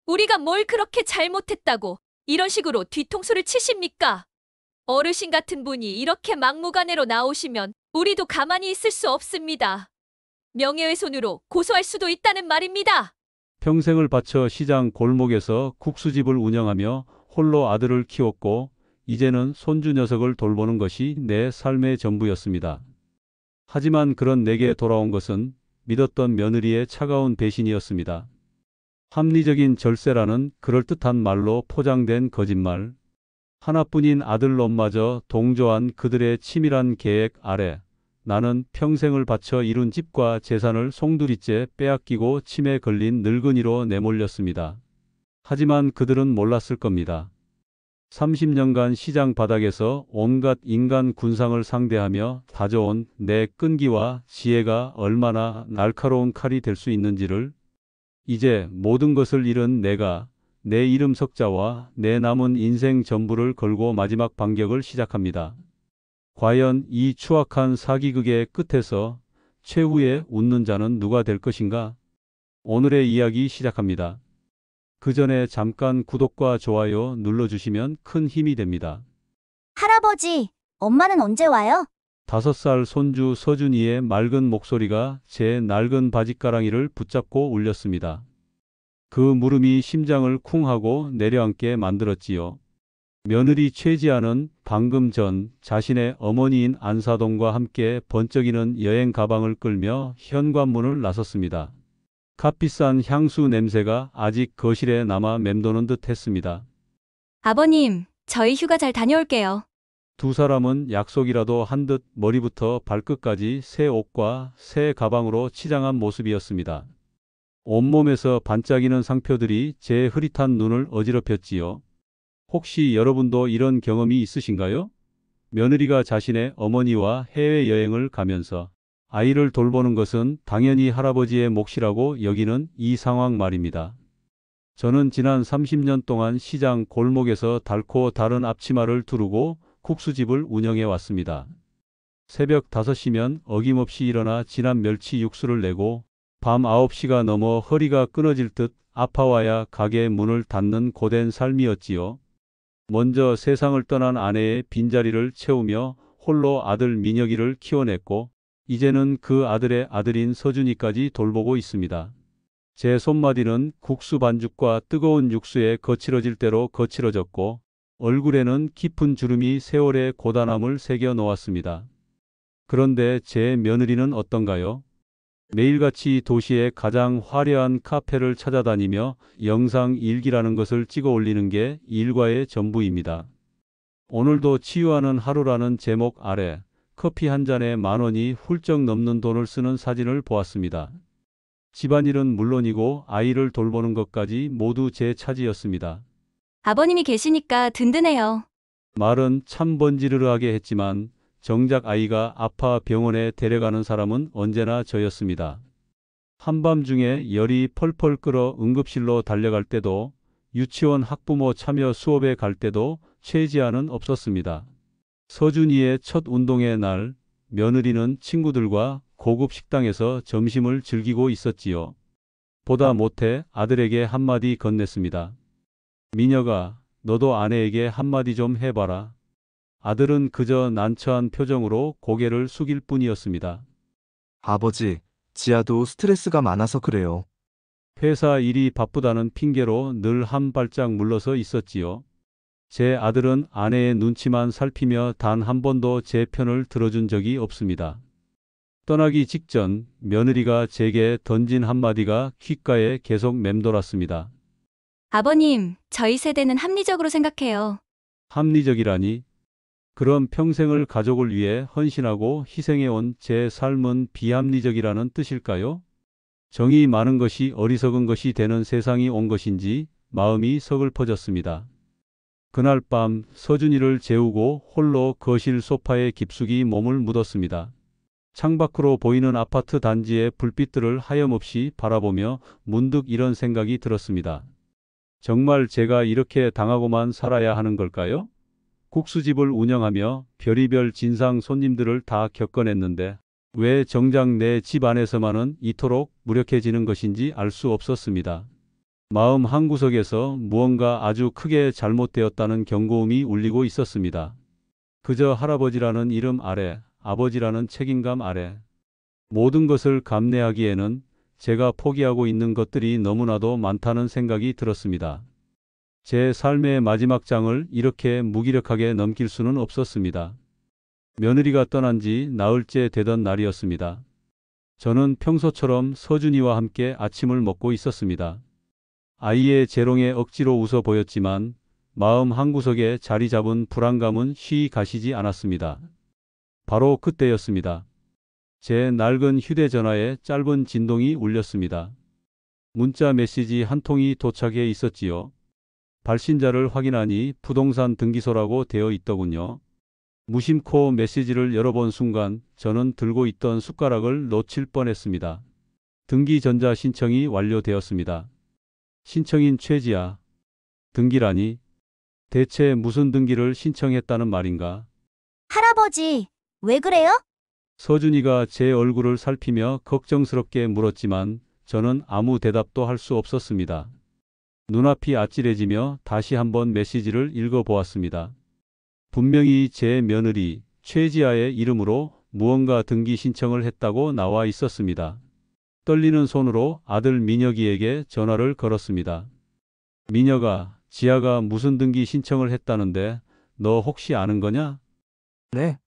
우리가 뭘 그렇게 잘못했다고 이런 식으로 뒤통수를 치십니까? 어르신 같은 분이 이렇게 막무가내로 나오시면 우리도 가만히 있을 수 없습니다. 명예훼손으로 고소할 수도 있다는 말입니다. 평생을 바쳐 시장 골목에서 국수집을 운영하며 홀로 아들을 키웠고 이제는 손주 녀석을 돌보는 것이 내 삶의 전부였습니다. 하지만 그런 내게 돌아온 것은 믿었던 며느리의 차가운 배신이었습니다. 합리적인 절세라는 그럴듯한 말로 포장된 거짓말, 하나뿐인 아들놈마저 동조한 그들의 치밀한 계획 아래 나는 평생을 바쳐 이룬 집과 재산을 송두리째 빼앗기고 침에 걸린 늙은이로 내몰렸습니다. 하지만 그들은 몰랐을 겁니다. 30년간 시장 바닥에서 온갖 인간 군상을 상대하며 다져온 내 끈기와 지혜가 얼마나 날카로운 칼이 될 수 있는지를. 이제 모든 것을 잃은 내가 내 이름 석자와 내 남은 인생 전부를 걸고 마지막 반격을 시작합니다. 과연 이 추악한 사기극의 끝에서 최후의 웃는 자는 누가 될 것인가? 오늘의 이야기 시작합니다. 그 전에 잠깐 구독과 좋아요 눌러주시면 큰 힘이 됩니다. 할아버지, 엄마는 언제 와요? 5살 손주 서준이의 맑은 목소리가 제 낡은 바짓가랑이를 붙잡고 울렸습니다. 그 물음이 심장을 쿵하고 내려앉게 만들었지요. 며느리 최지아는 방금 전 자신의 어머니인 안사동과 함께 번쩍이는 여행 가방을 끌며 현관문을 나섰습니다. 값비싼 향수 냄새가 아직 거실에 남아 맴도는 듯 했습니다. 아버님, 저희 휴가 잘 다녀올게요. 두 사람은 약속이라도 한 듯 머리부터 발끝까지 새 옷과 새 가방으로 치장한 모습이었습니다. 온몸에서 반짝이는 상표들이 제 흐릿한 눈을 어지럽혔지요. 혹시 여러분도 이런 경험이 있으신가요? 며느리가 자신의 어머니와 해외여행을 가면서 아이를 돌보는 것은 당연히 할아버지의 몫이라고 여기는 이 상황 말입니다. 저는 지난 30년 동안 시장 골목에서 닳고 다른 앞치마를 두르고 국수집을 운영해 왔습니다. 새벽 5시면 어김없이 일어나 진한 멸치 육수를 내고 밤 9시가 넘어 허리가 끊어질 듯 아파와야 가게 문을 닫는 고된 삶이었지요. 먼저 세상을 떠난 아내의 빈자리를 채우며 홀로 아들 민혁이를 키워냈고 이제는 그 아들의 아들인 서준이까지 돌보고 있습니다. 제 손마디는 국수 반죽과 뜨거운 육수에 거칠어질 대로 거칠어졌고 얼굴에는 깊은 주름이 세월의 고단함을 새겨 놓았습니다. 그런데 제 며느리는 어떤가요? 매일같이 도시의 가장 화려한 카페를 찾아다니며 영상 일기라는 것을 찍어 올리는 게 일과의 전부입니다. 오늘도 치유하는 하루라는 제목 아래 커피 한 잔에 10,000원이 훌쩍 넘는 돈을 쓰는 사진을 보았습니다. 집안일은 물론이고 아이를 돌보는 것까지 모두 제 차지였습니다. 아버님이 계시니까 든든해요. 말은 참 번지르르하게 했지만 정작 아이가 아파 병원에 데려가는 사람은 언제나 저였습니다. 한밤중에 열이 펄펄 끓어 응급실로 달려갈 때도 유치원 학부모 참여 수업에 갈 때도 최지아는 없었습니다. 서준이의 첫 운동의 날 며느리는 친구들과 고급 식당에서 점심을 즐기고 있었지요. 보다 못해 아들에게 한마디 건넸습니다. 민혁아, 너도 아내에게 한마디 좀 해봐라. 아들은 그저 난처한 표정으로 고개를 숙일 뿐이었습니다. 아버지, 지아도 스트레스가 많아서 그래요. 회사 일이 바쁘다는 핑계로 늘 한 발짝 물러서 있었지요. 제 아들은 아내의 눈치만 살피며 단 한 번도 제 편을 들어준 적이 없습니다. 떠나기 직전 며느리가 제게 던진 한마디가 귓가에 계속 맴돌았습니다. 아버님, 저희 세대는 합리적으로 생각해요. 합리적이라니? 그럼 평생을 가족을 위해 헌신하고 희생해온 제 삶은 비합리적이라는 뜻일까요? 정이 많은 것이 어리석은 것이 되는 세상이 온 것인지 마음이 서글퍼졌습니다. 그날 밤 서준이를 재우고 홀로 거실 소파에 깊숙이 몸을 묻었습니다. 창밖으로 보이는 아파트 단지의 불빛들을 하염없이 바라보며 문득 이런 생각이 들었습니다. 정말 제가 이렇게 당하고만 살아야 하는 걸까요? 국수집을 운영하며 별의별 진상 손님들을 다 겪어냈는데 왜 정작 내 집 안에서만은 이토록 무력해지는 것인지 알 수 없었습니다. 마음 한구석에서 무언가 아주 크게 잘못되었다는 경고음이 울리고 있었습니다. 그저 할아버지라는 이름 아래, 아버지라는 책임감 아래, 모든 것을 감내하기에는 제가 포기하고 있는 것들이 너무나도 많다는 생각이 들었습니다. 제 삶의 마지막 장을 이렇게 무기력하게 넘길 수는 없었습니다. 며느리가 떠난 지 나흘째 되던 날이었습니다. 저는 평소처럼 서준이와 함께 아침을 먹고 있었습니다. 아이의 재롱에 억지로 웃어 보였지만 마음 한구석에 자리 잡은 불안감은 쉬이 가시지 않았습니다. 바로 그때였습니다. 제 낡은 휴대전화에 짧은 진동이 울렸습니다. 문자 메시지 한 통이 도착해 있었지요. 발신자를 확인하니 부동산 등기소라고 되어 있더군요. 무심코 메시지를 열어본 순간 저는 들고 있던 숟가락을 놓칠 뻔했습니다. 등기 전자 신청이 완료되었습니다. 신청인 최지아. 등기라니? 대체 무슨 등기를 신청했다는 말인가? 할아버지, 왜 그래요? 서준이가 제 얼굴을 살피며 걱정스럽게 물었지만 저는 아무 대답도 할 수 없었습니다. 눈앞이 아찔해지며 다시 한번 메시지를 읽어보았습니다. 분명히 제 며느리 최지아의 이름으로 무언가 등기 신청을 했다고 나와 있었습니다. 떨리는 손으로 아들 민혁이에게 전화를 걸었습니다. 민혁아, 지아가 무슨 등기 신청을 했다는데 너 혹시 아는 거냐? 네.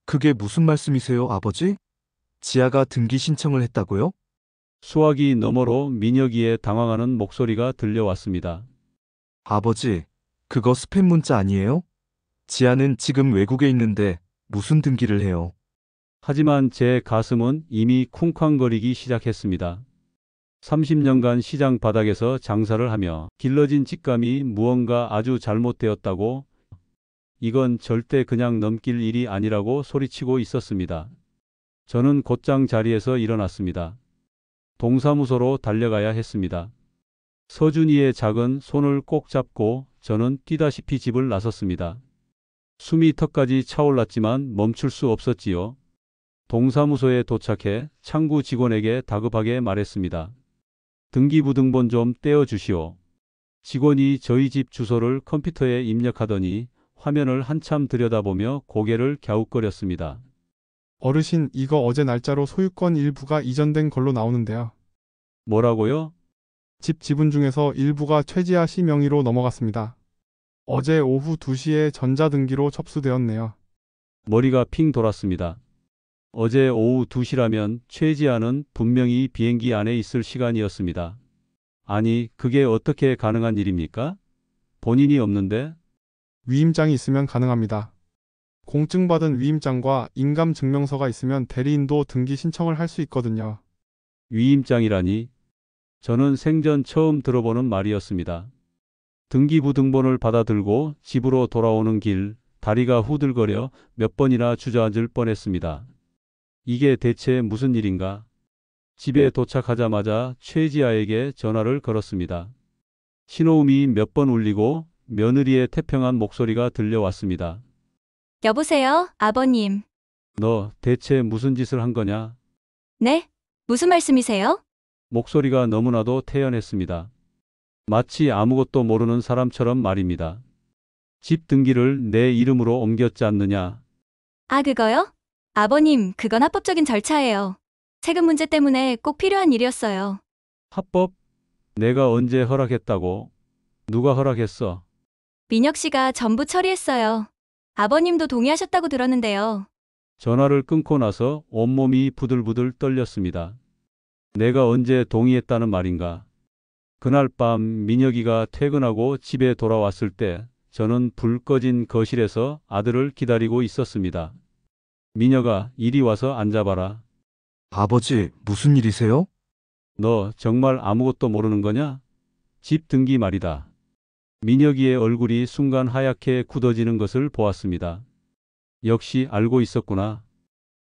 그게 무슨 말씀이세요, 아버지? 지아가 등기 신청을 했다고요? 수화기 너머로 민혁이의 당황하는 목소리가 들려왔습니다. 아버지, 그거 스팸 문자 아니에요? 지아는 지금 외국에 있는데 무슨 등기를 해요? 하지만 제 가슴은 이미 쿵쾅거리기 시작했습니다. 30년간 시장 바닥에서 장사를 하며 길러진 직감이 무언가 아주 잘못되었다고, 이건 절대 그냥 넘길 일이 아니라고 소리치고 있었습니다. 저는 곧장 자리에서 일어났습니다. 동사무소로 달려가야 했습니다. 서준이의 작은 손을 꼭 잡고 저는 뛰다시피 집을 나섰습니다. 숨이 턱까지 차올랐지만 멈출 수 없었지요. 동사무소에 도착해 창구 직원에게 다급하게 말했습니다. 등기부등본 좀 떼어주시오. 직원이 저희 집 주소를 컴퓨터에 입력하더니 화면을 한참 들여다보며 고개를 갸웃거렸습니다. 어르신, 이거 어제 날짜로 소유권 일부가 이전된 걸로 나오는데요. 뭐라고요? 집 지분 중에서 일부가 최지아 씨 명의로 넘어갔습니다. 어제 오후 2시에 전자등기로 접수되었네요. 머리가 핑 돌았습니다. 어제 오후 2시라면 최지아는 분명히 비행기 안에 있을 시간이었습니다. 아니, 그게 어떻게 가능한 일입니까? 본인이 없는데? 위임장이 있으면 가능합니다. 공증받은 위임장과 인감증명서가 있으면 대리인도 등기 신청을 할 수 있거든요. 위임장이라니? 저는 생전 처음 들어보는 말이었습니다. 등기부등본을 받아들고 집으로 돌아오는 길, 다리가 후들거려 몇 번이나 주저앉을 뻔했습니다. 이게 대체 무슨 일인가? 집에 도착하자마자 최지아에게 전화를 걸었습니다. 신호음이 몇 번 울리고 며느리의 태평한 목소리가 들려왔습니다. 여보세요, 아버님. 너 대체 무슨 짓을 한 거냐? 네? 무슨 말씀이세요? 목소리가 너무나도 태연했습니다. 마치 아무것도 모르는 사람처럼 말입니다. 집 등기를 내 이름으로 옮겼지 않느냐? 아, 그거요? 아버님, 그건 합법적인 절차예요. 세금 문제 때문에 꼭 필요한 일이었어요. 합법? 내가 언제 허락했다고? 누가 허락했어? 민혁 씨가 전부 처리했어요. 아버님도 동의하셨다고 들었는데요. 전화를 끊고 나서 온몸이 부들부들 떨렸습니다. 내가 언제 동의했다는 말인가? 그날 밤 민혁이가 퇴근하고 집에 돌아왔을 때 저는 불 꺼진 거실에서 아들을 기다리고 있었습니다. 민혁아, 이리 와서 앉아봐라. 아버지, 무슨 일이세요? 너 정말 아무것도 모르는 거냐? 집 등기 말이다. 민혁이의 얼굴이 순간 하얗게 굳어지는 것을 보았습니다. 역시 알고 있었구나.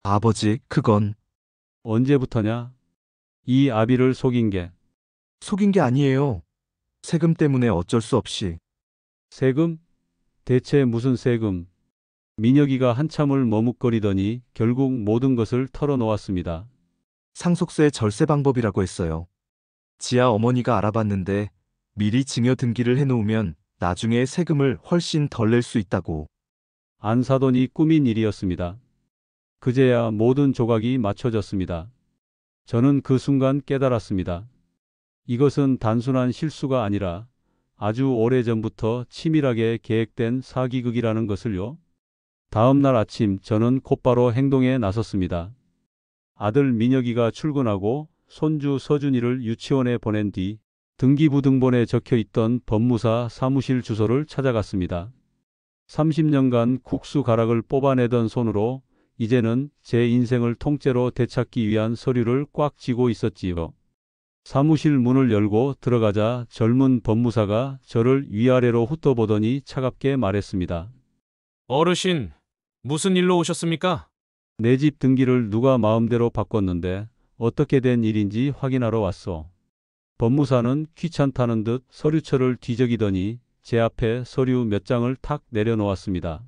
아버지, 그건 언제부터냐? 이 아비를 속인 게. 속인 게 아니에요. 세금 때문에 어쩔 수 없이. 세금? 대체 무슨 세금? 민혁이가 한참을 머뭇거리더니 결국 모든 것을 털어놓았습니다. 상속세 절세 방법이라고 했어요. 지아 어머니가 알아봤는데 미리 증여 등기를 해놓으면 나중에 세금을 훨씬 덜 낼 수 있다고. 안 사돈이 꾸민 일이었습니다. 그제야 모든 조각이 맞춰졌습니다. 저는 그 순간 깨달았습니다. 이것은 단순한 실수가 아니라 아주 오래전부터 치밀하게 계획된 사기극이라는 것을요. 다음 날 아침 저는 곧바로 행동에 나섰습니다. 아들 민혁이가 출근하고 손주 서준이를 유치원에 보낸 뒤 등기부등본에 적혀 있던 법무사 사무실 주소를 찾아갔습니다. 30년간 국수가락을 뽑아내던 손으로 이제는 제 인생을 통째로 되찾기 위한 서류를 꽉 쥐고 있었지요. 사무실 문을 열고 들어가자 젊은 법무사가 저를 위아래로 훑어보더니 차갑게 말했습니다. 어르신, 무슨 일로 오셨습니까? 내 집 등기를 누가 마음대로 바꿨는데 어떻게 된 일인지 확인하러 왔소. 법무사는 귀찮다는 듯 서류철을 뒤적이더니 제 앞에 서류 몇 장을 탁 내려놓았습니다.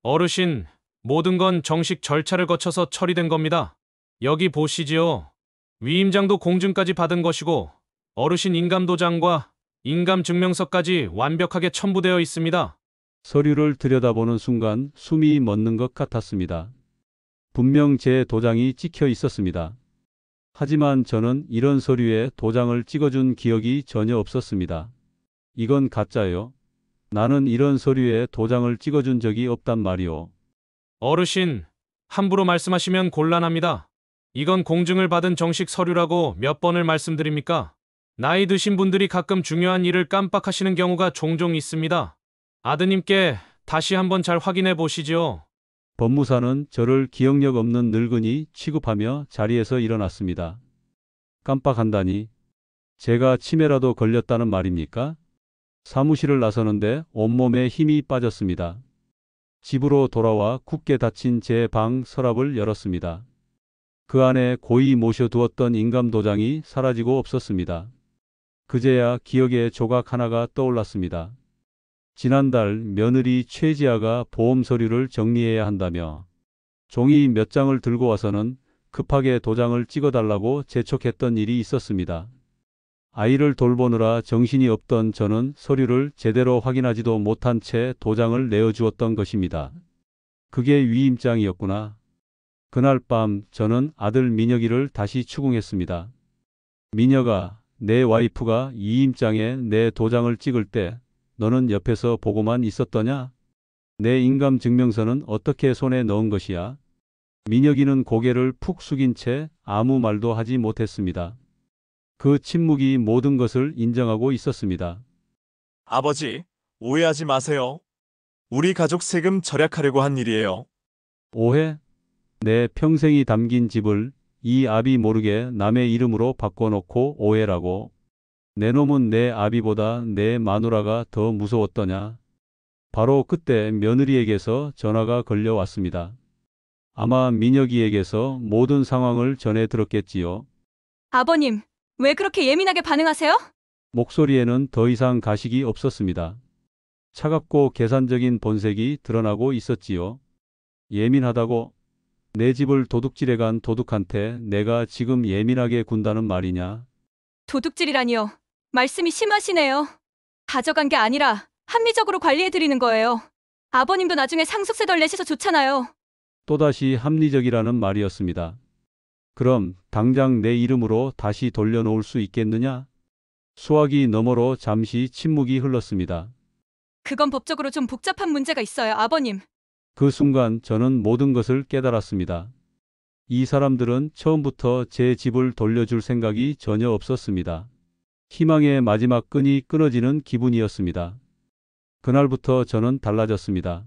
어르신, 모든 건 정식 절차를 거쳐서 처리된 겁니다. 여기 보시지요. 위임장도 공증까지 받은 것이고 어르신 인감도장과 인감증명서까지 완벽하게 첨부되어 있습니다. 서류를 들여다보는 순간 숨이 멎는 것 같았습니다. 분명 제 도장이 찍혀 있었습니다. 하지만 저는 이런 서류에 도장을 찍어준 기억이 전혀 없었습니다. 이건 가짜요. 나는 이런 서류에 도장을 찍어준 적이 없단 말이오. 어르신, 함부로 말씀하시면 곤란합니다. 이건 공증을 받은 정식 서류라고 몇 번을 말씀드립니까? 나이 드신 분들이 가끔 중요한 일을 깜빡하시는 경우가 종종 있습니다. 아드님께 다시 한번 잘 확인해 보시죠. 법무사는 저를 기억력 없는 늙은이 취급하며 자리에서 일어났습니다. 깜빡한다니. 제가 치매라도 걸렸다는 말입니까? 사무실을 나서는데 온몸에 힘이 빠졌습니다. 집으로 돌아와 굳게 닫힌 제 방 서랍을 열었습니다. 그 안에 고이 모셔두었던 인감도장이 사라지고 없었습니다. 그제야 기억의 조각 하나가 떠올랐습니다. 지난달 며느리 최지아가 보험 서류를 정리해야 한다며 종이 몇 장을 들고 와서는 급하게 도장을 찍어달라고 재촉했던 일이 있었습니다. 아이를 돌보느라 정신이 없던 저는 서류를 제대로 확인하지도 못한 채 도장을 내어주었던 것입니다. 그게 위임장이었구나. 그날 밤 저는 아들 민혁이를 다시 추궁했습니다. 민혁아, 내 와이프가 위임장에 내 도장을 찍을 때 너는 옆에서 보고만 있었더냐? 내 인감증명서는 어떻게 손에 넣은 것이야? 민혁이는 고개를 푹 숙인 채 아무 말도 하지 못했습니다. 그 침묵이 모든 것을 인정하고 있었습니다. 아버지, 오해하지 마세요. 우리 가족 세금 절약하려고 한 일이에요. 오해? 내 평생이 담긴 집을 이 아비 모르게 남의 이름으로 바꿔놓고 오해라고? 내 놈은 내 아비보다 내 마누라가 더 무서웠더냐? 바로 그때 며느리에게서 전화가 걸려왔습니다. 아마 민혁이에게서 모든 상황을 전해 들었겠지요. 아버님, 왜 그렇게 예민하게 반응하세요? 목소리에는 더 이상 가식이 없었습니다. 차갑고 계산적인 본색이 드러나고 있었지요. 예민하다고? 내 집을 도둑질해간 도둑한테 내가 지금 예민하게 군다는 말이냐? 도둑질이라니요. 말씀이 심하시네요. 가져간 게 아니라 합리적으로 관리해드리는 거예요. 아버님도 나중에 상속세 덜 내셔서 좋잖아요. 또다시 합리적이라는 말이었습니다. 그럼 당장 내 이름으로 다시 돌려놓을 수 있겠느냐? 수화기 너머로 잠시 침묵이 흘렀습니다. 그건 법적으로 좀 복잡한 문제가 있어요, 아버님. 그 순간 저는 모든 것을 깨달았습니다. 이 사람들은 처음부터 제 집을 돌려줄 생각이 전혀 없었습니다. 희망의 마지막 끈이 끊어지는 기분이었습니다. 그날부터 저는 달라졌습니다.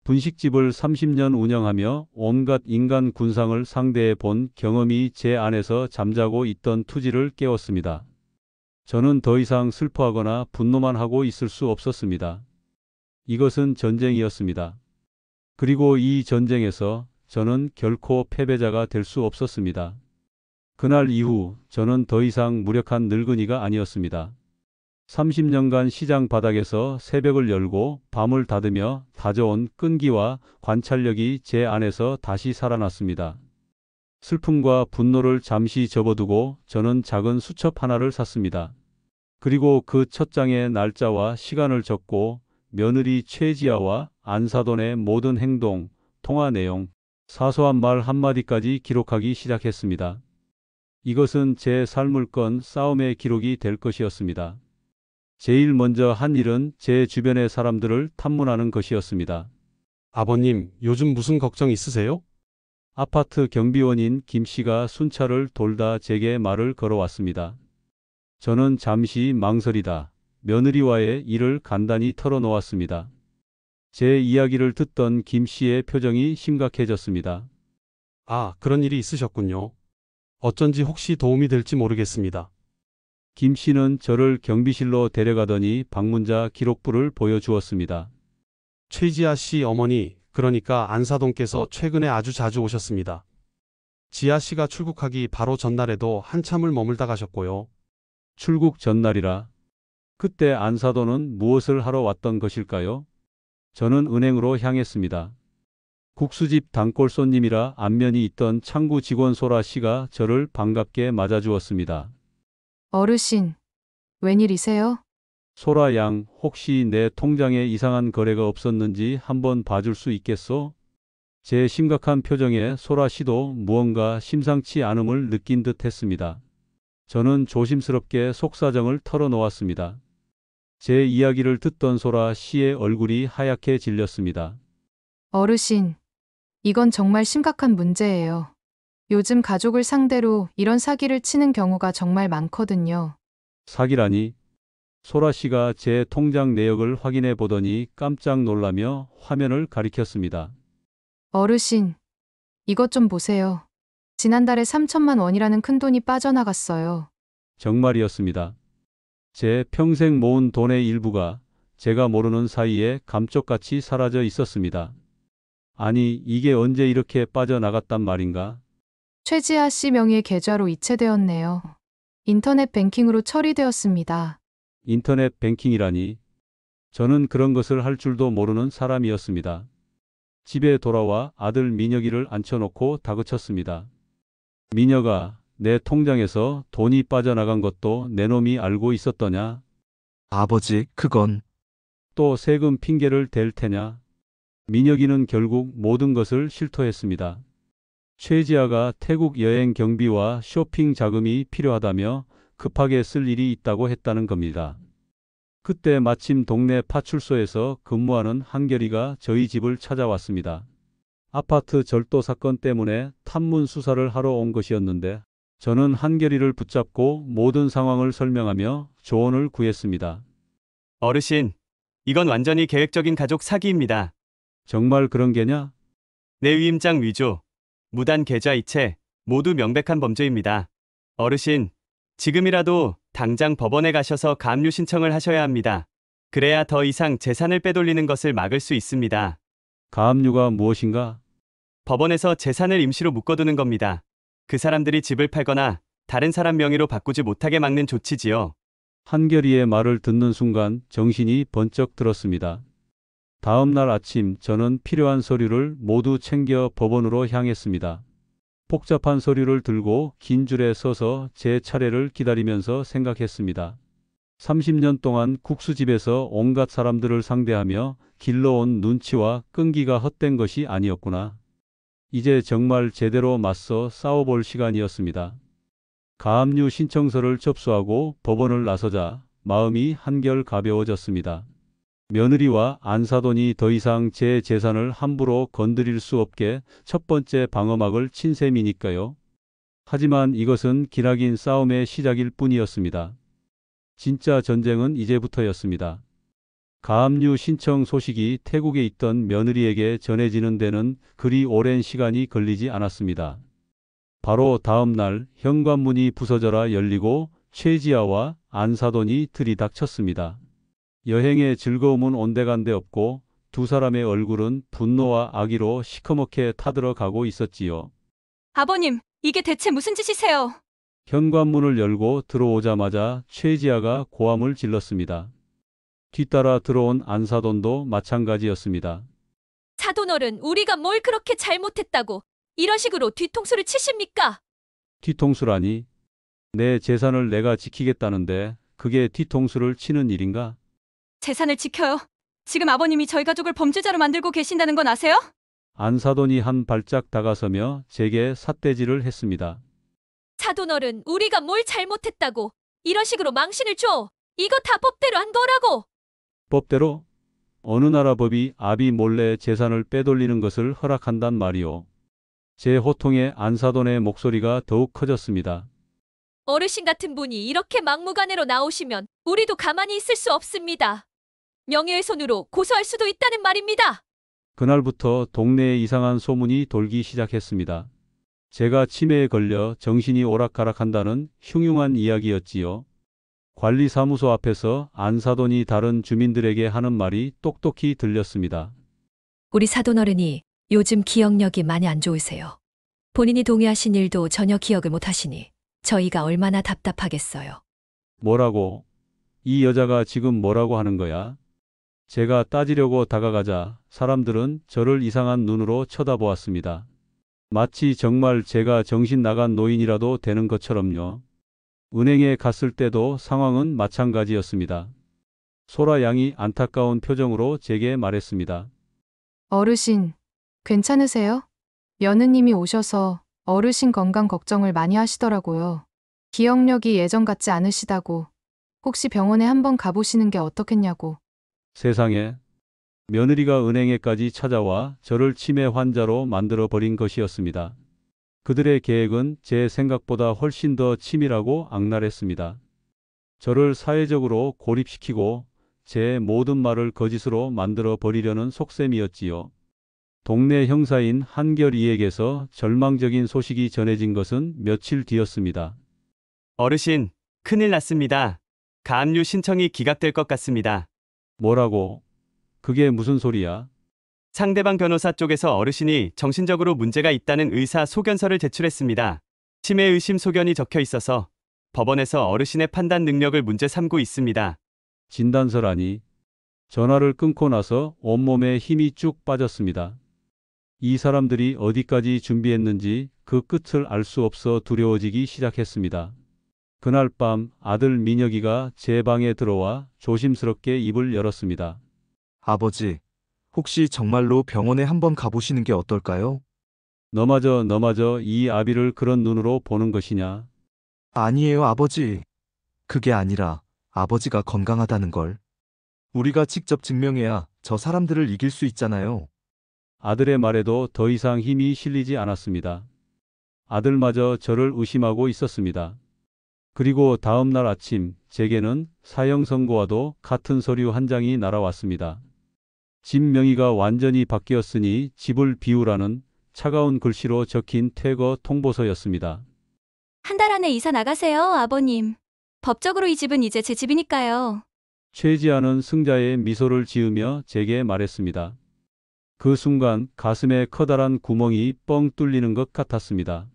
분식집을 30년 운영하며 온갖 인간 군상을 상대해 본 경험이 제 안에서 잠자고 있던 투지를 깨웠습니다. 저는 더 이상 슬퍼하거나 분노만 하고 있을 수 없었습니다. 이것은 전쟁이었습니다. 그리고 이 전쟁에서 저는 결코 패배자가 될 수 없었습니다. 그날 이후 저는 더 이상 무력한 늙은이가 아니었습니다. 30년간 시장 바닥에서 새벽을 열고 밤을 닫으며 다져온 끈기와 관찰력이 제 안에서 다시 살아났습니다. 슬픔과 분노를 잠시 접어두고 저는 작은 수첩 하나를 샀습니다. 그리고 그 첫 장에 날짜와 시간을 적고 며느리 최지아와 안사돈의 모든 행동, 통화 내용, 사소한 말 한마디까지 기록하기 시작했습니다. 이것은 제 삶을 건 싸움의 기록이 될 것이었습니다. 제일 먼저 한 일은 제 주변의 사람들을 탐문하는 것이었습니다. 아버님, 요즘 무슨 걱정 있으세요? 아파트 경비원인 김 씨가 순찰을 돌다 제게 말을 걸어왔습니다. 저는 잠시 망설이다 며느리와의 일을 간단히 털어놓았습니다. 제 이야기를 듣던 김 씨의 표정이 심각해졌습니다. 아, 그런 일이 있으셨군요. 어쩐지 혹시 도움이 될지 모르겠습니다. 김 씨는 저를 경비실로 데려가더니 방문자 기록부를 보여주었습니다. 최지아 씨 어머니, 그러니까 안사돈께서 최근에 아주 자주 오셨습니다. 지아 씨가 출국하기 바로 전날에도 한참을 머물다 가셨고요. 출국 전날이라. 그때 안사돈은 무엇을 하러 왔던 것일까요? 저는 은행으로 향했습니다. 국수집 단골 손님이라 안면이 있던 창구 직원 소라 씨가 저를 반갑게 맞아주었습니다. 어르신, 웬일이세요? 소라 양, 혹시 내 통장에 이상한 거래가 없었는지 한번 봐줄 수 있겠소? 제 심각한 표정에 소라 씨도 무언가 심상치 않음을 느낀 듯 했습니다. 저는 조심스럽게 속사정을 털어놓았습니다. 제 이야기를 듣던 소라 씨의 얼굴이 하얗게 질렸습니다. 어르신, 이건 정말 심각한 문제예요. 요즘 가족을 상대로 이런 사기를 치는 경우가 정말 많거든요. 사기라니? 소라 씨가 제 통장 내역을 확인해 보더니 깜짝 놀라며 화면을 가리켰습니다. 어르신, 이것 좀 보세요. 지난달에 3천만 원이라는 큰돈이 빠져나갔어요. 정말이었습니다. 제 평생 모은 돈의 일부가 제가 모르는 사이에 감쪽같이 사라져 있었습니다. 아니, 이게 언제 이렇게 빠져나갔단 말인가? 최지아 씨 명의의 계좌로 이체되었네요. 인터넷 뱅킹으로 처리되었습니다. 인터넷 뱅킹이라니. 저는 그런 것을 할 줄도 모르는 사람이었습니다. 집에 돌아와 아들 민혁이를 앉혀놓고 다그쳤습니다. 민혁아, 내 통장에서 돈이 빠져나간 것도 내 놈이 알고 있었더냐? 아버지, 그건 또 세금 핑계를 댈 테냐? 민혁이는 결국 모든 것을 실토했습니다. 최지아가 태국 여행 경비와 쇼핑 자금이 필요하다며 급하게 쓸 일이 있다고 했다는 겁니다. 그때 마침 동네 파출소에서 근무하는 한결이가 저희 집을 찾아왔습니다. 아파트 절도 사건 때문에 탐문 수사를 하러 온 것이었는데 저는 한결이를 붙잡고 모든 상황을 설명하며 조언을 구했습니다. 어르신, 이건 완전히 계획적인 가족 사기입니다. 정말 그런 게냐? 내 위임장 위조, 무단 계좌 이체, 모두 명백한 범죄입니다. 어르신, 지금이라도 당장 법원에 가셔서 가압류 신청을 하셔야 합니다. 그래야 더 이상 재산을 빼돌리는 것을 막을 수 있습니다. 가압류가 무엇인가? 법원에서 재산을 임시로 묶어두는 겁니다. 그 사람들이 집을 팔거나 다른 사람 명의로 바꾸지 못하게 막는 조치지요. 한결이의 말을 듣는 순간 정신이 번쩍 들었습니다. 다음 날 아침 저는 필요한 서류를 모두 챙겨 법원으로 향했습니다. 복잡한 서류를 들고 긴 줄에 서서 제 차례를 기다리면서 생각했습니다. 30년 동안 국수집에서 온갖 사람들을 상대하며 길러온 눈치와 끈기가 헛된 것이 아니었구나. 이제 정말 제대로 맞서 싸워볼 시간이었습니다. 가압류 신청서를 접수하고 법원을 나서자 마음이 한결 가벼워졌습니다. 며느리와 안사돈이 더 이상 제 재산을 함부로 건드릴 수 없게 첫 번째 방어막을 친 셈이니까요. 하지만 이것은 기나긴 싸움의 시작일 뿐이었습니다. 진짜 전쟁은 이제부터였습니다. 가압류 신청 소식이 태국에 있던 며느리에게 전해지는 데는 그리 오랜 시간이 걸리지 않았습니다. 바로 다음 날 현관문이 부서져라 열리고 최지아와 안사돈이 들이닥쳤습니다. 여행의 즐거움은 온데간데 없고 두 사람의 얼굴은 분노와 악의로 시커멓게 타들어가고 있었지요. 아버님, 이게 대체 무슨 짓이세요? 현관문을 열고 들어오자마자 최지아가 고함을 질렀습니다. 뒤따라 들어온 안사돈도 마찬가지였습니다. 사돈어른, 우리가 뭘 그렇게 잘못했다고 이런 식으로 뒤통수를 치십니까? 뒤통수라니? 내 재산을 내가 지키겠다는데 그게 뒤통수를 치는 일인가? 재산을 지켜요. 지금 아버님이 저희 가족을 범죄자로 만들고 계신다는 건 아세요? 안사돈이 한 발짝 다가서며 제게 삿대질을 했습니다. 사돈어른, 우리가 뭘 잘못했다고 이런 식으로 망신을 줘. 이거 다 법대로 한 거라고. 법대로? 어느 나라 법이 아비 몰래 재산을 빼돌리는 것을 허락한단 말이오. 제 호통에 안사돈의 목소리가 더욱 커졌습니다. 어르신 같은 분이 이렇게 막무가내로 나오시면 우리도 가만히 있을 수 없습니다. 명예훼손으로 고소할 수도 있다는 말입니다. 그날부터 동네에 이상한 소문이 돌기 시작했습니다. 제가 치매에 걸려 정신이 오락가락한다는 흉흉한 이야기였지요. 관리사무소 앞에서 안사돈이 다른 주민들에게 하는 말이 똑똑히 들렸습니다. 우리 사돈어른이 요즘 기억력이 많이 안 좋으세요. 본인이 동의하신 일도 전혀 기억을 못 하시니 저희가 얼마나 답답하겠어요. 뭐라고? 이 여자가 지금 뭐라고 하는 거야? 제가 따지려고 다가가자 사람들은 저를 이상한 눈으로 쳐다보았습니다. 마치 정말 제가 정신 나간 노인이라도 되는 것처럼요. 은행에 갔을 때도 상황은 마찬가지였습니다. 소라 양이 안타까운 표정으로 제게 말했습니다. 어르신, 괜찮으세요? 며느님이 오셔서 어르신 건강 걱정을 많이 하시더라고요. 기억력이 예전 같지 않으시다고. 혹시 병원에 한번 가보시는 게 어떻겠냐고. 세상에, 며느리가 은행에까지 찾아와 저를 치매 환자로 만들어 버린 것이었습니다. 그들의 계획은 제 생각보다 훨씬 더 치밀하고 악랄했습니다. 저를 사회적으로 고립시키고 제 모든 말을 거짓으로 만들어 버리려는 속셈이었지요. 동네 형사인 한결이에게서 절망적인 소식이 전해진 것은 며칠 뒤였습니다. 어르신, 큰일 났습니다. 가압류 신청이 기각될 것 같습니다. 뭐라고? 그게 무슨 소리야? 상대방 변호사 쪽에서 어르신이 정신적으로 문제가 있다는 의사 소견서를 제출했습니다. 치매 의심 소견이 적혀 있어서 법원에서 어르신의 판단 능력을 문제 삼고 있습니다. 진단서라니. 전화를 끊고 나서 온몸에 힘이 쭉 빠졌습니다. 이 사람들이 어디까지 준비했는지 그 끝을 알 수 없어 두려워지기 시작했습니다. 그날 밤 아들 민혁이가 제 방에 들어와 조심스럽게 입을 열었습니다. 아버지, 혹시 정말로 병원에 한번 가보시는 게 어떨까요? 너마저 이 아비를 그런 눈으로 보는 것이냐? 아니에요, 아버지. 그게 아니라 아버지가 건강하다는 걸. 우리가 직접 증명해야 저 사람들을 이길 수 있잖아요. 아들의 말에도 더 이상 힘이 실리지 않았습니다. 아들마저 저를 의심하고 있었습니다. 그리고 다음 날 아침 제게는 사형 선고와도 같은 서류 한 장이 날아왔습니다. 집 명의가 완전히 바뀌었으니 집을 비우라는 차가운 글씨로 적힌 퇴거 통보서였습니다. 한 달 안에 이사 나가세요, 아버님. 법적으로 이 집은 이제 제 집이니까요. 최지아는 승자의 미소를 지으며 제게 말했습니다. 그 순간 가슴에 커다란 구멍이 뻥 뚫리는 것 같았습니다.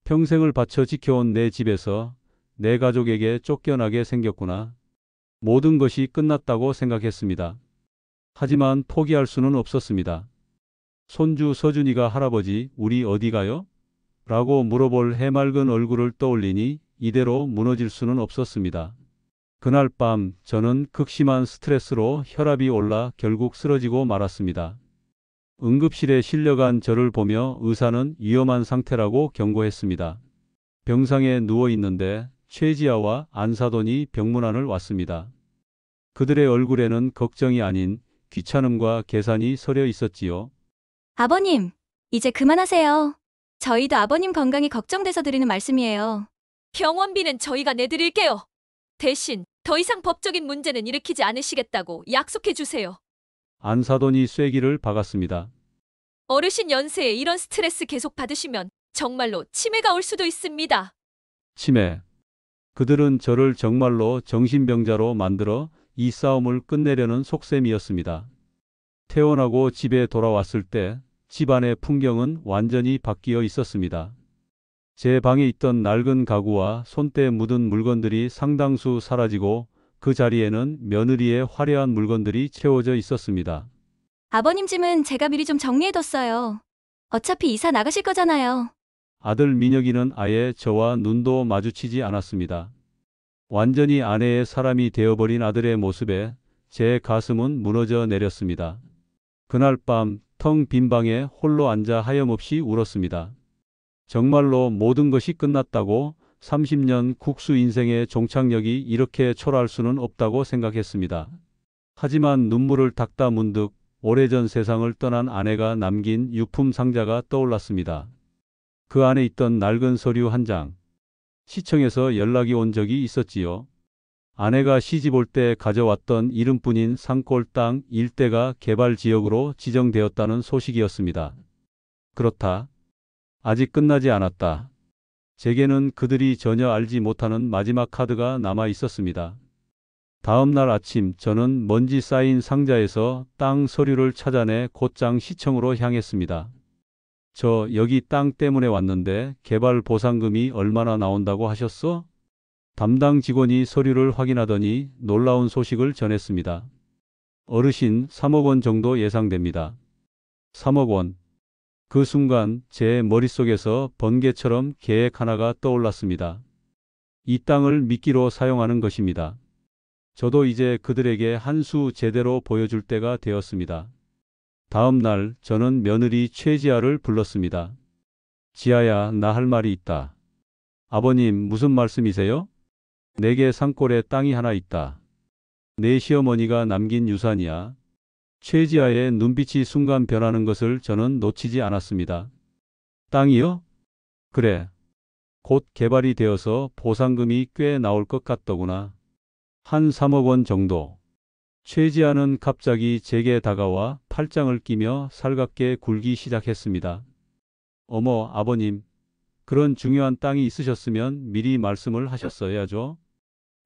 평생을 바쳐 지켜온 내 집에서 내 가족에게 쫓겨나게 생겼구나. 모든 것이 끝났다고 생각했습니다. 하지만 포기할 수는 없었습니다. 손주 서준이가 할아버지, 우리 어디 가요? 라고 물어볼 해맑은 얼굴을 떠올리니 이대로 무너질 수는 없었습니다. 그날 밤 저는 극심한 스트레스로 혈압이 올라 결국 쓰러지고 말았습니다. 응급실에 실려간 저를 보며 의사는 위험한 상태라고 경고했습니다. 병상에 누워 있는데 최지아와 안사돈이 병문안을 왔습니다. 그들의 얼굴에는 걱정이 아닌 귀찮음과 계산이 서려 있었지요. 아버님, 이제 그만하세요. 저희도 아버님 건강이 걱정돼서 드리는 말씀이에요. 병원비는 저희가 내드릴게요. 대신 더 이상 법적인 문제는 일으키지 않으시겠다고 약속해 주세요. 안사돈이 쐐기를 박았습니다. 어르신 연세에 이런 스트레스 계속 받으시면 정말로 치매가 올 수도 있습니다. 치매. 그들은 저를 정말로 정신병자로 만들어 이 싸움을 끝내려는 속셈이었습니다. 퇴원하고 집에 돌아왔을 때 집안의 풍경은 완전히 바뀌어 있었습니다. 제 방에 있던 낡은 가구와 손때 묻은 물건들이 상당수 사라지고 그 자리에는 며느리의 화려한 물건들이 채워져 있었습니다. 아버님 짐은 제가 미리 좀 정리해뒀어요. 어차피 이사 나가실 거잖아요. 아들 민혁이는 아예 저와 눈도 마주치지 않았습니다. 완전히 아내의 사람이 되어버린 아들의 모습에 제 가슴은 무너져 내렸습니다. 그날 밤 텅 빈 방에 홀로 앉아 하염없이 울었습니다. 정말로 모든 것이 끝났다고 30년 국수 인생의 종착역이 이렇게 초라할 수는 없다고 생각했습니다. 하지만 눈물을 닦다 문득 오래전 세상을 떠난 아내가 남긴 유품 상자가 떠올랐습니다. 그 안에 있던 낡은 서류 한 장. 시청에서 연락이 온 적이 있었지요. 아내가 시집 올 때 가져왔던 이름뿐인 산골 땅 일대가 개발 지역으로 지정되었다는 소식이었습니다. 그렇다. 아직 끝나지 않았다. 제게는 그들이 전혀 알지 못하는 마지막 카드가 남아 있었습니다. 다음 날 아침 저는 먼지 쌓인 상자에서 땅 서류를 찾아내 곧장 시청으로 향했습니다. 저 여기 땅 때문에 왔는데 개발 보상금이 얼마나 나온다고 하셨어? 담당 직원이 서류를 확인하더니 놀라운 소식을 전했습니다. 어르신 3억 원 정도 예상됩니다. 3억 원. 그 순간 제 머릿속에서 번개처럼 계획 하나가 떠올랐습니다. 이 땅을 미끼로 사용하는 것입니다. 저도 이제 그들에게 한 수 제대로 보여줄 때가 되었습니다. 다음 날 저는 며느리 최지아를 불렀습니다. 지아야, 나 할 말이 있다. 아버님, 무슨 말씀이세요? 내게 산골에 땅이 하나 있다. 내 시어머니가 남긴 유산이야. 최지아의 눈빛이 순간 변하는 것을 저는 놓치지 않았습니다. 땅이요? 그래. 곧 개발이 되어서 보상금이 꽤 나올 것 같더구나. 한 3억 원 정도. 최지아는 갑자기 제게 다가와 팔짱을 끼며 살갑게 굴기 시작했습니다. 어머, 아버님. 그런 중요한 땅이 있으셨으면 미리 말씀을 하셨어야죠.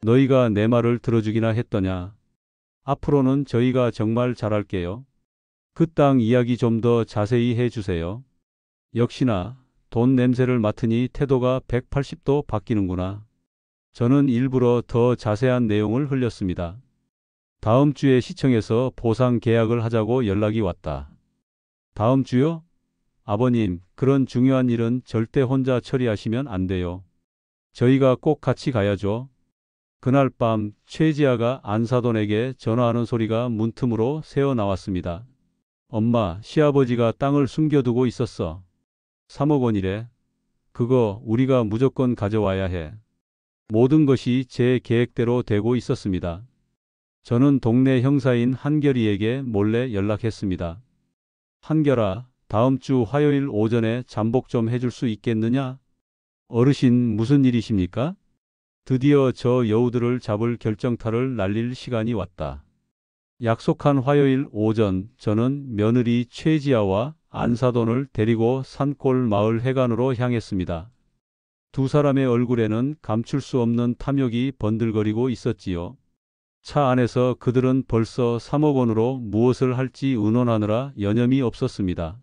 너희가 내 말을 들어주기나 했더냐. 앞으로는 저희가 정말 잘할게요. 그 땅 이야기 좀 더 자세히 해주세요. 역시나 돈 냄새를 맡으니 태도가 180도 바뀌는구나. 저는 일부러 더 자세한 내용을 흘렸습니다. 다음 주에 시청에서 보상 계약을 하자고 연락이 왔다. 다음 주요? 아버님, 그런 중요한 일은 절대 혼자 처리하시면 안 돼요. 저희가 꼭 같이 가야죠. 그날 밤 최지아가 안사돈에게 전화하는 소리가 문틈으로 새어 나왔습니다. 엄마, 시아버지가 땅을 숨겨두고 있었어. 3억 원이래. 그거 우리가 무조건 가져와야 해. 모든 것이 제 계획대로 되고 있었습니다. 저는 동네 형사인 한결이에게 몰래 연락했습니다. 한결아, 다음 주 화요일 오전에 잠복 좀 해줄 수 있겠느냐? 어르신, 무슨 일이십니까? 드디어 저 여우들을 잡을 결정타를 날릴 시간이 왔다. 약속한 화요일 오전 저는 며느리 최지아와 안사돈을 데리고 산골 마을 해관으로 향했습니다. 두 사람의 얼굴에는 감출 수 없는 탐욕이 번들거리고 있었지요. 차 안에서 그들은 벌써 3억 원으로 무엇을 할지 의논하느라 여념이 없었습니다.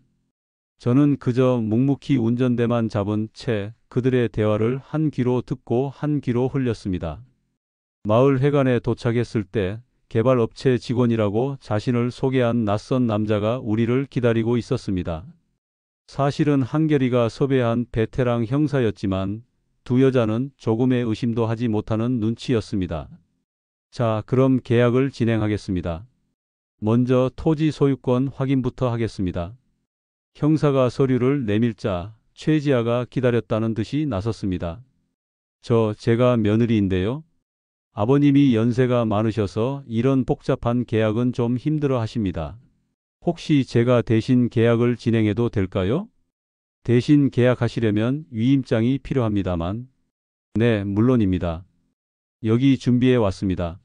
저는 그저 묵묵히 운전대만 잡은 채 그들의 대화를 한 귀로 듣고 한 귀로 흘렸습니다. 마을 회관에 도착했을 때 개발업체 직원이라고 자신을 소개한 낯선 남자가 우리를 기다리고 있었습니다. 사실은 한결이가 섭외한 베테랑 형사였지만 두 여자는 조금의 의심도 하지 못하는 눈치였습니다. 자, 그럼 계약을 진행하겠습니다. 먼저 토지 소유권 확인부터 하겠습니다. 형사가 서류를 내밀자 최지아가 기다렸다는 듯이 나섰습니다. 제가 며느리인데요. 아버님이 연세가 많으셔서 이런 복잡한 계약은 좀 힘들어 하십니다. 혹시 제가 대신 계약을 진행해도 될까요? 대신 계약하시려면 위임장이 필요합니다만. 네, 물론입니다. 여기 준비해 왔습니다.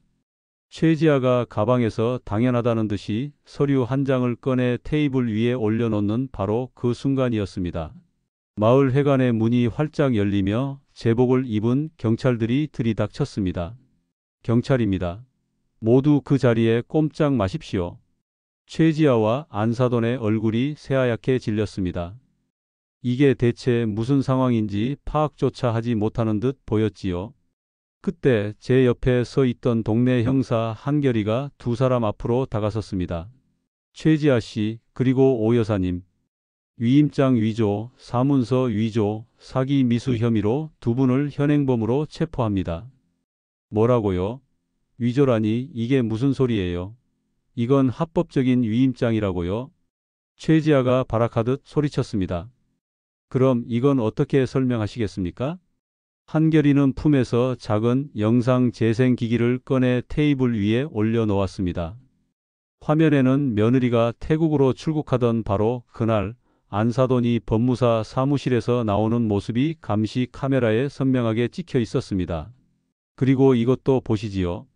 최지아가 가방에서 당연하다는 듯이 서류 한 장을 꺼내 테이블 위에 올려놓는 바로 그 순간이었습니다. 마을 회관의 문이 활짝 열리며 제복을 입은 경찰들이 들이닥쳤습니다. 경찰입니다. 모두 그 자리에 꼼짝 마십시오. 최지아와 안사돈의 얼굴이 새하얗게 질렸습니다. 이게 대체 무슨 상황인지 파악조차 하지 못하는 듯 보였지요. 그때 제 옆에 서 있던 동네 형사 한결이가 두 사람 앞으로 다가섰습니다. 최지아 씨, 그리고 오 여사님. 위임장 위조, 사문서 위조, 사기 미수 혐의로 두 분을 현행범으로 체포합니다. 뭐라고요? 위조라니 이게 무슨 소리예요? 이건 합법적인 위임장이라고요? 최지아가 발악하듯 소리쳤습니다. 그럼 이건 어떻게 설명하시겠습니까? 한결이는 품에서 작은 영상 재생 기기를 꺼내 테이블 위에 올려놓았습니다. 화면에는 며느리가 태국으로 출국하던 바로 그날 안사돈이 법무사 사무실에서 나오는 모습이 감시 카메라에 선명하게 찍혀 있었습니다. 그리고 이것도 보시지요.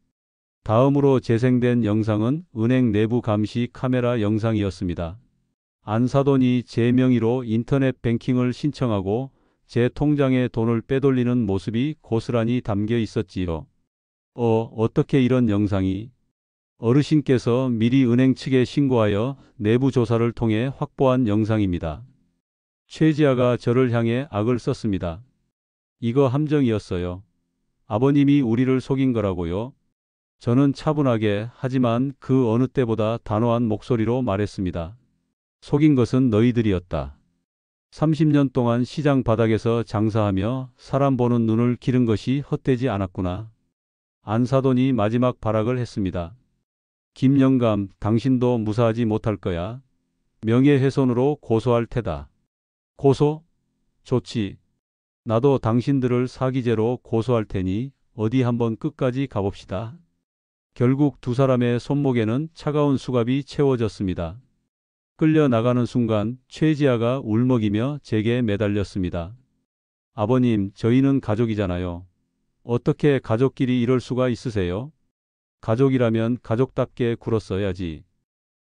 다음으로 재생된 영상은 은행 내부 감시 카메라 영상이었습니다. 안사돈이 제 명의로 인터넷 뱅킹을 신청하고 제 통장에 돈을 빼돌리는 모습이 고스란히 담겨 있었지요. 어떻게 이런 영상이? 어르신께서 미리 은행 측에 신고하여 내부 조사를 통해 확보한 영상입니다. 최지아가 저를 향해 악을 썼습니다. 이거 함정이었어요. 아버님이 우리를 속인 거라고요. 저는 차분하게 하지만 그 어느 때보다 단호한 목소리로 말했습니다. 속인 것은 너희들이었다. 30년 동안 시장 바닥에서 장사하며 사람 보는 눈을 기른 것이 헛되지 않았구나. 안사돈이 마지막 발악을 했습니다. 김영감, 당신도 무사하지 못할 거야. 명예훼손으로 고소할 테다. 고소? 좋지. 나도 당신들을 사기죄로 고소할 테니 어디 한번 끝까지 가봅시다. 결국 두 사람의 손목에는 차가운 수갑이 채워졌습니다. 끌려 나가는 순간 최지아가 울먹이며 제게 매달렸습니다. 아버님, 저희는 가족이잖아요. 어떻게 가족끼리 이럴 수가 있으세요? 가족이라면 가족답게 굴었어야지.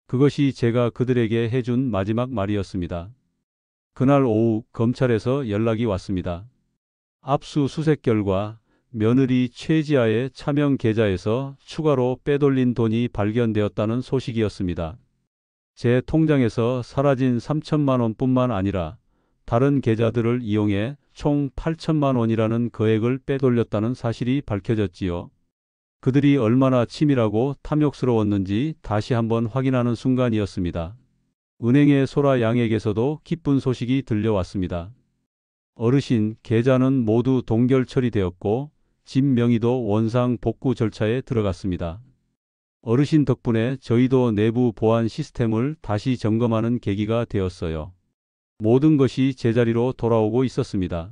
그것이 제가 그들에게 해준 마지막 말이었습니다. 그날 오후 검찰에서 연락이 왔습니다. 압수수색 결과 며느리 최지아의 차명 계좌에서 추가로 빼돌린 돈이 발견되었다는 소식이었습니다. 제 통장에서 사라진 3천만 원뿐만 아니라 다른 계좌들을 이용해 총 8천만 원이라는 거액을 빼돌렸다는 사실이 밝혀졌지요. 그들이 얼마나 치밀하고 탐욕스러웠는지 다시 한번 확인하는 순간이었습니다. 은행의 소라 양에게서도 기쁜 소식이 들려왔습니다. 어르신, 계좌는 모두 동결 처리되었고 집 명의도 원상 복구 절차에 들어갔습니다. 어르신 덕분에 저희도 내부 보안 시스템을 다시 점검하는 계기가 되었어요. 모든 것이 제자리로 돌아오고 있었습니다.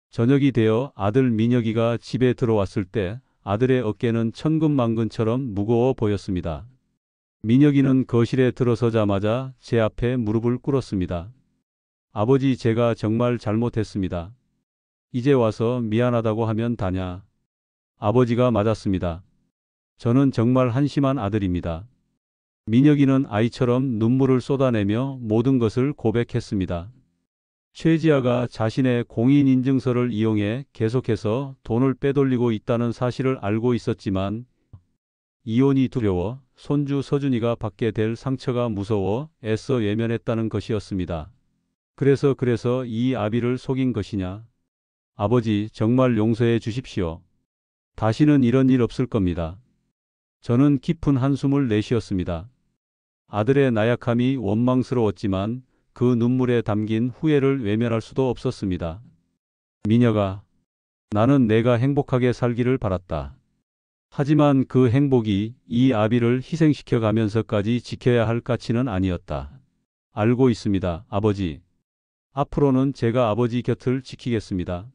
저녁이 되어 아들 민혁이가 집에 들어왔을 때 아들의 어깨는 천근만근처럼 무거워 보였습니다. 민혁이는 거실에 들어서자마자 제 앞에 무릎을 꿇었습니다. 아버지, 제가 정말 잘못했습니다. 이제 와서 미안하다고 하면 다냐? 아버지가 맞았습니다. 저는 정말 한심한 아들입니다. 민혁이는 아이처럼 눈물을 쏟아내며 모든 것을 고백했습니다. 최지아가 자신의 공인인증서를 이용해 계속해서 돈을 빼돌리고 있다는 사실을 알고 있었지만 이혼이 두려워, 손주 서준이가 받게 될 상처가 무서워 애써 외면했다는 것이었습니다. 그래서 이 아비를 속인 것이냐? 아버지, 정말 용서해 주십시오. 다시는 이런 일 없을 겁니다. 저는 깊은 한숨을 내쉬었습니다. 아들의 나약함이 원망스러웠지만 그 눈물에 담긴 후회를 외면할 수도 없었습니다. 민혁아, 나는 내가 행복하게 살기를 바랐다. 하지만 그 행복이 이 아비를 희생시켜 가면서까지 지켜야 할 가치는 아니었다. 알고 있습니다, 아버지. 앞으로는 제가 아버지 곁을 지키겠습니다.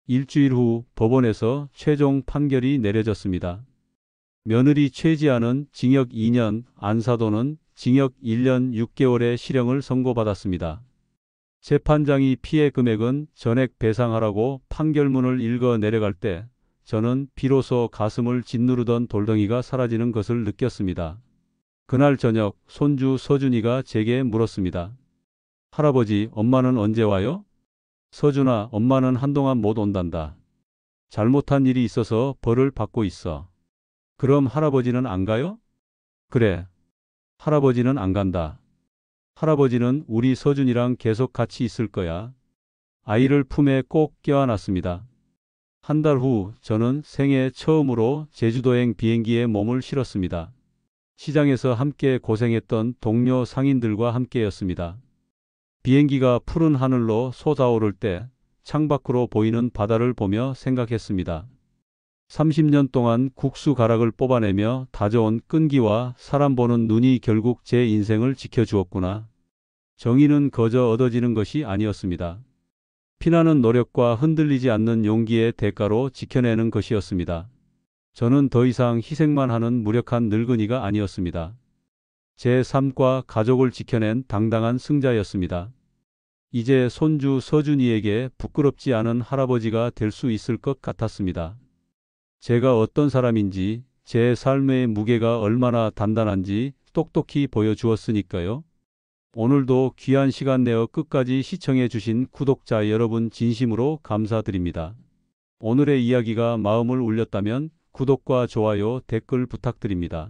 일주일 후 법원에서 최종 판결이 내려졌습니다. 며느리 최지아는 징역 2년, 안사돈은 징역 1년 6개월의 실형을 선고받았습니다. 재판장이 피해 금액은 전액 배상하라고 판결문을 읽어 내려갈 때 저는 비로소 가슴을 짓누르던 돌덩이가 사라지는 것을 느꼈습니다. 그날 저녁 손주 서준이가 제게 물었습니다. 할아버지, 엄마는 언제 와요? 서준아, 엄마는 한동안 못 온단다. 잘못한 일이 있어서 벌을 받고 있어. 그럼 할아버지는 안 가요? 그래. 할아버지는 안 간다. 할아버지는 우리 서준이랑 계속 같이 있을 거야. 아이를 품에 꼭 껴안았습니다. 한 달 후 저는 생애 처음으로 제주도행 비행기에 몸을 실었습니다. 시장에서 함께 고생했던 동료 상인들과 함께였습니다. 비행기가 푸른 하늘로 솟아오를 때 창밖으로 보이는 바다를 보며 생각했습니다. 30년 동안 국수 가락을 뽑아내며 다져온 끈기와 사람 보는 눈이 결국 제 인생을 지켜주었구나. 정의는 거저 얻어지는 것이 아니었습니다. 피나는 노력과 흔들리지 않는 용기의 대가로 지켜내는 것이었습니다. 저는 더 이상 희생만 하는 무력한 늙은이가 아니었습니다. 제 삶과 가족을 지켜낸 당당한 승자였습니다. 이제 손주 서준이에게 부끄럽지 않은 할아버지가 될 수 있을 것 같았습니다. 제가 어떤 사람인지, 제 삶의 무게가 얼마나 단단한지 똑똑히 보여주었으니까요. 오늘도 귀한 시간 내어 끝까지 시청해 주신 구독자 여러분 진심으로 감사드립니다. 오늘의 이야기가 마음을 울렸다면 구독과 좋아요, 댓글 부탁드립니다.